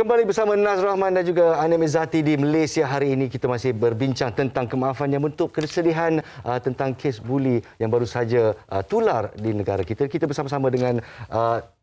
Kembali bersama Naz Rahman dan juga Anim Izzati di Malaysia. Hari ini kita masih berbincang tentang kemaafan yang bentuk kesedihan tentang kes buli yang baru saja tular di negara kita. Kita bersama-sama dengan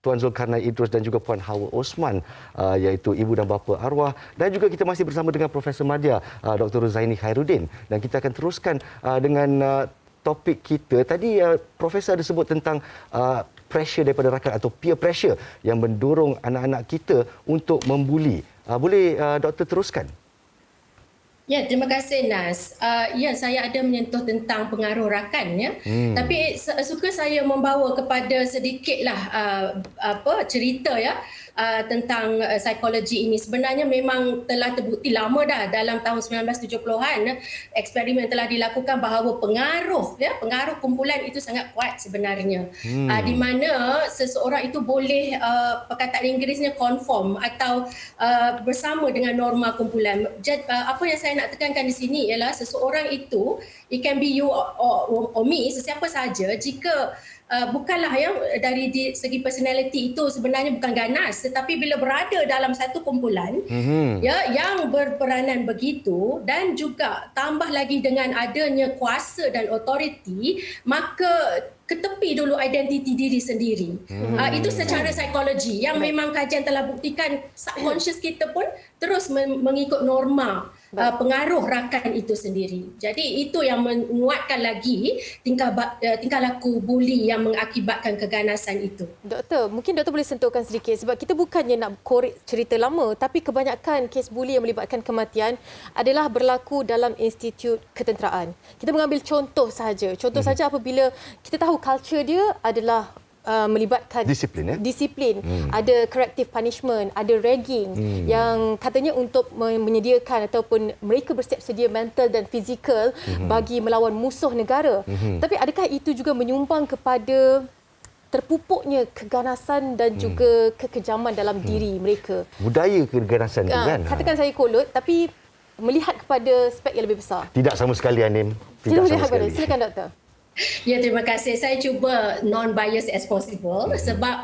Tuan Zulkarnain Idrus dan juga Puan Hawa Osman, iaitu ibu dan bapa arwah. Dan juga kita masih bersama dengan Profesor Madya, Dr. Zaini Khairuddin. Dan kita akan teruskan dengan topik kita. Tadi Profesor ada sebut tentang pressure daripada rakan atau peer pressure yang mendorong anak-anak kita untuk membuli. Boleh doktor teruskan? Ya, terima kasih Nas. Ya, saya ada menyentuh tentang pengaruh rakan ya. Tapi suka saya membawa kepada sedikitlah cerita ya tentang psikologi ini. Sebenarnya memang telah terbukti lama dah dalam tahun 1970-an eksperimen telah dilakukan bahawa pengaruh kumpulan itu sangat kuat sebenarnya. Di mana seseorang itu boleh perkataan Inggerisnya conform atau bersama dengan norma kumpulan. Apa yang saya nak tekankan di sini ialah seseorang itu, it can be you or me, sesiapa saja, jika bukanlah yang dari segi personality itu sebenarnya bukan ganas, tetapi bila berada dalam satu kumpulan ya yang berperanan begitu dan juga tambah lagi dengan adanya kuasa dan authority, maka ketepi dulu identiti diri sendiri. Itu secara psikologi yang memang kajian telah buktikan subconscious kita pun terus mengikut norma pengaruh rakan itu sendiri. Jadi itu yang menguatkan lagi tingkah laku buli yang mengakibatkan keganasan itu. Doktor, mungkin doktor boleh sentuhkan sedikit sebab kita bukannya nak korek cerita lama, tapi kebanyakan kes buli yang melibatkan kematian adalah berlaku dalam institut ketenteraan. Kita mengambil contoh sahaja. Contoh saja apabila kita tahu culture dia adalah melibatkan disiplin. Ada corrective punishment, ada ragging yang katanya untuk menyediakan ataupun mereka bersiap sedia mental dan fizikal bagi melawan musuh negara. Tapi adakah itu juga menyumbang kepada terpupuknya keganasan dan juga kekejaman dalam diri mereka? Budaya keganasan tu kan? Katakan saya kolot, tapi melihat kepada aspek yang lebih besar. Tidak sama sekali, Anim. Tidak sama sekali. Silakan doktor. Ya, terima kasih. Saya cuba non-biased as possible sebab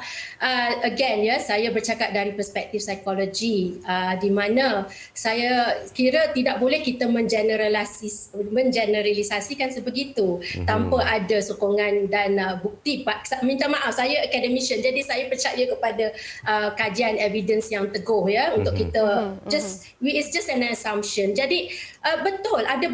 again ya, saya bercakap dari perspektif psikologi di mana saya kira tidak boleh kita mengeneralisasikan sebegitu tanpa ada sokongan dan bukti. Minta maaf, saya academician, jadi saya percaya kepada kajian evidence yang teguh ya untuk kita it's just an assumption. Jadi betul, ada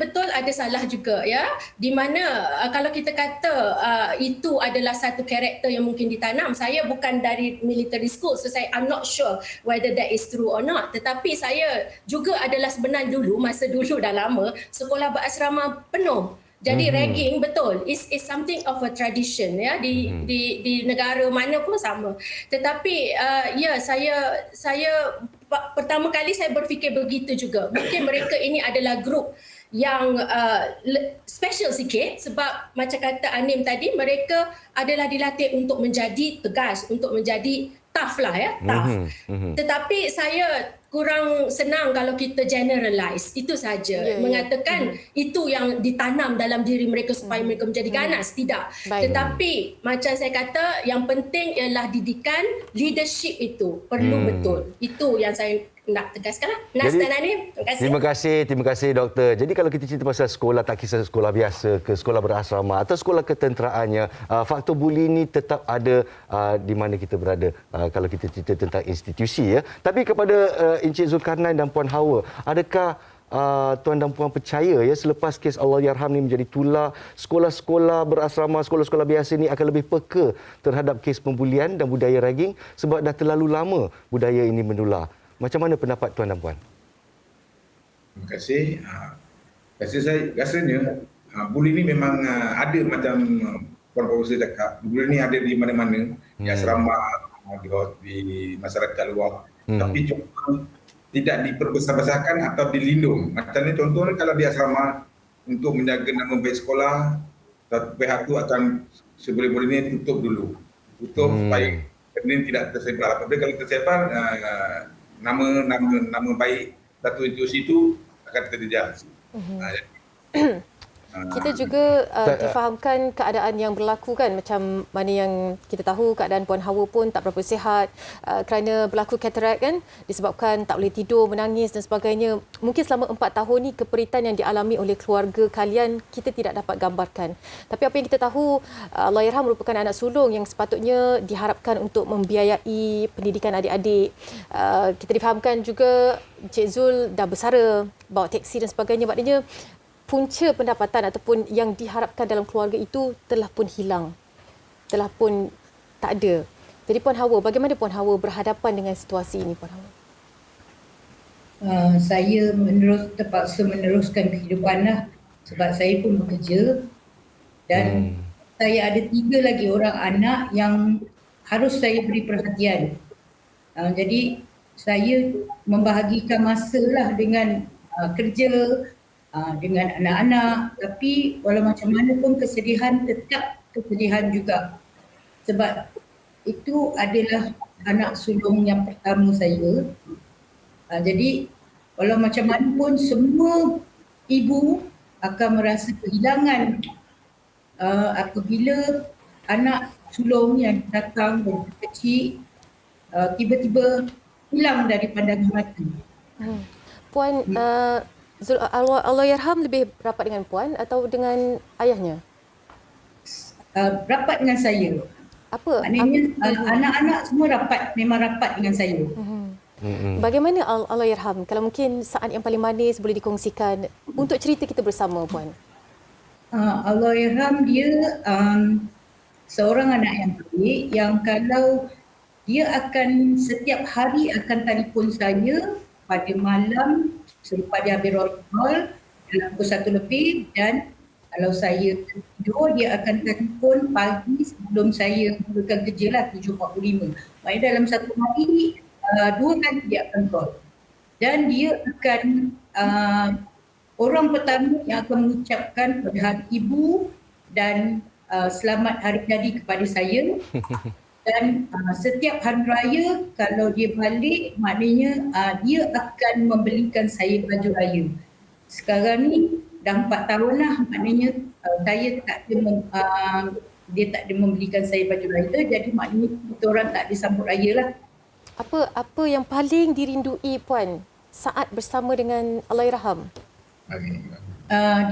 salah juga ya, di mana kalau kita kata itu adalah satu karakter yang mungkin ditanam. Saya bukan dari military school, so I'm not sure whether that is true or not. Tetapi saya juga adalah sebenarnya masa dulu dah lama, sekolah berasrama penuh. Jadi ragging betul is something of a tradition ya di negara mana pun sama. Tetapi ya saya pertama kali saya berfikir begitu juga. Mungkin mereka ini adalah grup yang special sikit sebab macam kata Anim tadi, mereka adalah dilatih untuk menjadi tegas, untuk menjadi tough lah ya, tough. Tetapi saya kurang senang kalau kita generalize itu saja, mengatakan itu yang ditanam dalam diri mereka supaya mereka menjadi ganas. Tidak. Tetapi macam saya kata, yang penting ialah didikan, leadership itu perlu betul. Itu yang saya nak tegaskan lah. Nas dan Anim, terima kasih. Terima kasih doktor. Jadi kalau kita cerita pasal sekolah, tak kisah sekolah biasa ke sekolah berasrama atau sekolah ketenteraannya, faktor buli ini tetap ada di mana kita berada kalau kita cerita tentang institusi ya. Tapi kepada Encik Zulkarnain dan Puan Hawa, adakah tuan dan puan percaya ya selepas kes Allahyarham ni menjadi tular, sekolah-sekolah berasrama, sekolah-sekolah biasa ni akan lebih peka terhadap kes pembulian dan budaya ragging sebab dah terlalu lama budaya ini menular? Macam mana pendapat tuan dan puan? Terima kasih. Saya rasanya buli ni memang ada macam Puan Profesor cakap. Buli ni ada di mana-mana, di asrama, di masyarakat luar. Tapi cuma tidak diperbesar-besarkan atau dilindung. Macam ni contohnya kalau di asrama untuk menjaga nama baik sekolah, pihak itu akan seboleh-bolehnya tutup dulu. Tutup supaya ini tidak tersebar. Apabila kalau tersebar, nama baik satu institusi itu akan terjejas. Kita juga difahamkan keadaan yang berlaku kan, macam mana yang kita tahu keadaan Puan Hawa pun tak berapa sihat kerana berlaku katarak kan, disebabkan tak boleh tidur, menangis dan sebagainya. Mungkin selama 4 tahun ni keperitan yang dialami oleh keluarga kalian kita tidak dapat gambarkan. Tapi apa yang kita tahu, Allahyarham merupakan anak sulung yang sepatutnya diharapkan untuk membiayai pendidikan adik-adik. Kita difahamkan juga Cik Zul dah bersara, bawa teksi dan sebagainya. Maknanya punca pendapatan ataupun yang diharapkan dalam keluarga itu telah pun hilang. Telah pun tak ada. Jadi Puan Hawa, bagaimana Puan Hawa berhadapan dengan situasi ini, Puan Hawa? Saya terpaksa meneruskan kehidupan lah, sebab saya pun bekerja dan saya ada 3 lagi orang anak yang harus saya beri perhatian. Jadi saya membahagikan masa lah dengan kerja, dengan anak-anak, tapi walau macam mana pun kesedihan tetap kesedihan juga, sebab itu adalah anak sulung yang pertama saya. Jadi walau macam mana pun semua ibu akan merasa kehilangan apabila anak sulung yang datang dari kecil tiba-tiba hilang dari pandangan mata. Puan Zul, Allahyarham lebih rapat dengan Puan atau dengan ayahnya? Rapat dengan saya. Apa? Maknanya anak-anak semua memang rapat dengan saya. Bagaimana Allahyarham? Kalau mungkin saat yang paling manis boleh dikongsikan untuk cerita kita bersama, Puan. Allahyarham dia seorang anak yang baik, yang kalau dia akan setiap hari akan telefon saya pada malam selepas dia habis roll call dalam pukul 1 lebih, dan kalau saya tidur dia akan telefon pagi sebelum saya mulakan kerja lah 7.45. Maksudnya dalam satu hari 2 kali dia akan call, dan dia akan orang pertama yang akan mengucapkan pada hari ibu dan selamat hari jadi kepada saya. Dan setiap hari raya kalau dia balik, maknanya dia akan membelikan saya baju raya. Sekarang ni dah 4 tahun lah, maknanya saya tak ada dia tak ada membelikan saya baju raya, jadi maknanya kita orang tak ada sambut raya lah. Apa yang paling dirindui Puan saat bersama dengan Allahyarham?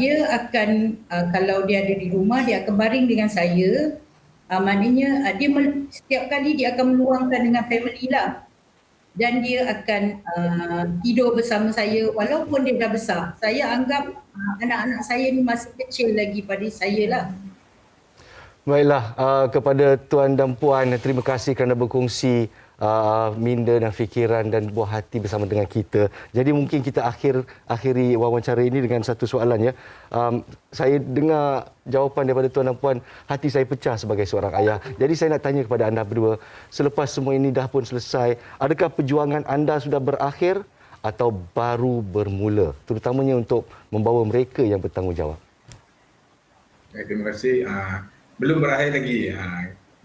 Dia akan kalau dia ada di rumah dia akan baring dengan saya. Maknanya dia setiap kali dia akan meluangkan dengan family lah, dan dia akan tidur bersama saya walaupun dia dah besar. Saya anggap anak-anak saya ni masih kecil lagi pada saya lah. Baiklah, kepada Tuan dan Puan, terima kasih kerana berkongsi minda dan fikiran dan buah hati bersama dengan kita. Jadi mungkin kita akhiri wawancara ini dengan satu soalan ya. Saya dengar jawapan daripada Tuan dan Puan, hati saya pecah sebagai seorang ayah. Jadi saya nak tanya kepada anda berdua, selepas semua ini dah pun selesai, adakah perjuangan anda sudah berakhir atau baru bermula, terutamanya untuk membawa mereka yang bertanggungjawab? Terima kasih. Belum berakhir lagi.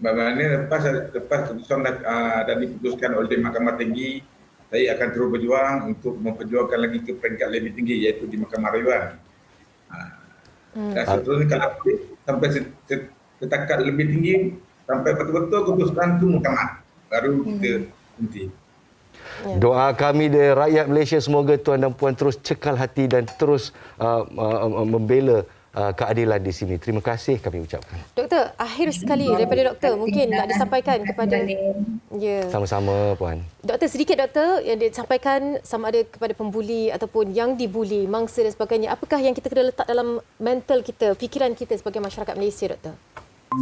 Bagaimana lepas keputusan dah diputuskan oleh Mahkamah Tinggi, saya akan terus berjuang untuk memperjuangkan lagi ke peringkat lebih tinggi, iaitu di Mahkamah Rayuan. Dan seterusnya kalau boleh sampai setakat lebih tinggi, sampai betul-betul keputusan itu Mahkamah, baru kita henti. Doa kami dari rakyat Malaysia, semoga Tuan dan Puan terus cekal hati dan terus membela keadilan di sini. Terima kasih kami ucapkan. Doktor, akhir sekali daripada doktor mungkin nak disampaikan kepada... Ya. Sama-sama Puan. Doktor, sedikit doktor yang disampaikan sama ada kepada pembuli ataupun yang dibuli, mangsa dan sebagainya. Apakah yang kita kena letak dalam mental kita, fikiran kita sebagai masyarakat Malaysia, doktor?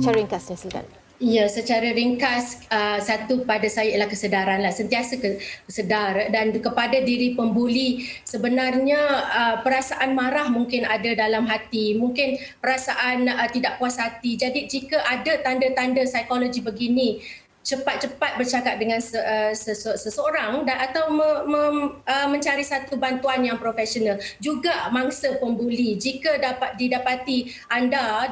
Secara ringkasnya, silakan. Ya, secara ringkas, satu pada saya ialah kesedaran lah, sentiasa sedar, dan kepada diri pembuli sebenarnya perasaan marah mungkin ada dalam hati, mungkin perasaan tidak puas hati. Jadi jika ada tanda-tanda psikologi begini, cepat-cepat bercakap dengan seseorang atau mencari satu bantuan yang profesional. Juga mangsa pembuli, jika dapat didapati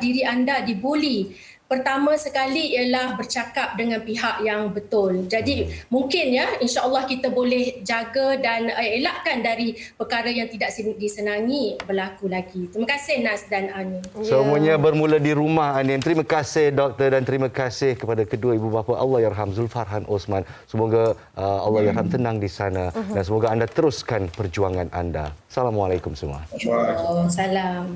diri anda dibuli, pertama sekali ialah bercakap dengan pihak yang betul. Jadi mungkin ya, insya-Allah kita boleh jaga dan elakkan dari perkara yang tidak disenangi berlaku lagi. Terima kasih Nas dan Anim. Semuanya bermula di rumah, Anim. Terima kasih doktor dan terima kasih kepada kedua ibu bapa. Allahyarham Zulfarhan Osman. Semoga Allahyarham tenang di sana dan semoga anda teruskan perjuangan anda. Assalamualaikum semua. Waalaikumsalam.